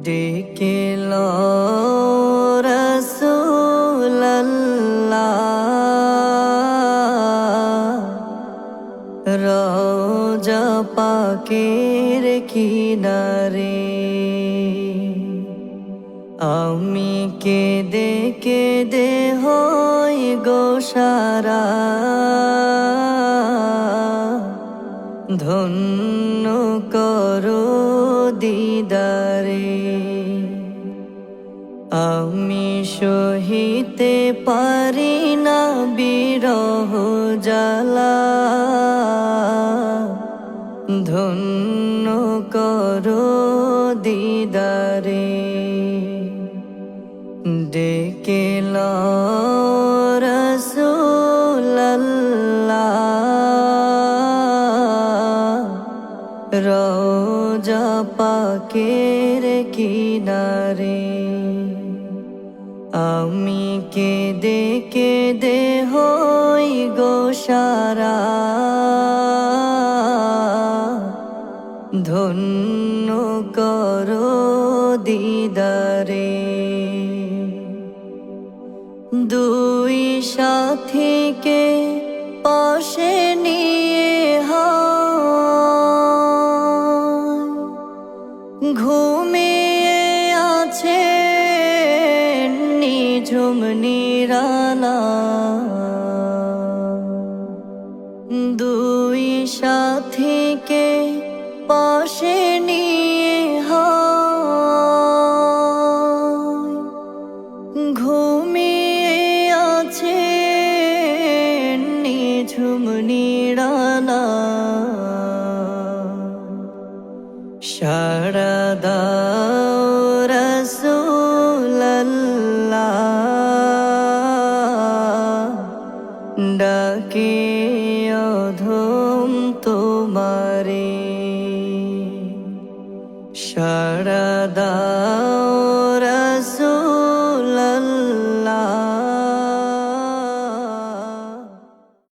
ডেকে লো রাসূলুল্লাহ, রওজা পাকের কিনারে। আমি কেঁদে কেঁদে হই গো সারা, ধন্য করো দিদারে। আমি সহিতে পারি না বিরহ জ্বালা, ধন্য করো দিদারে। ডেকে লো রাসূলুল্লাহ, রওজা পাকের কিনারে। আমি কেঁদে কেঁদে হই গো সারা, ধন্য করো দিদারে। দুই সাথীকে পাশে নিয়ে ঘুমিয়ে আছে নিঝুম নিরালা। দুই সাথীকে পাশে নিয়ে ঘুমিয়ে আছে নিঝুম নিরালা। সাড়া দাও রাসূলুল্লাহ, ডাকে অধম তোমারে। সাড়া দাও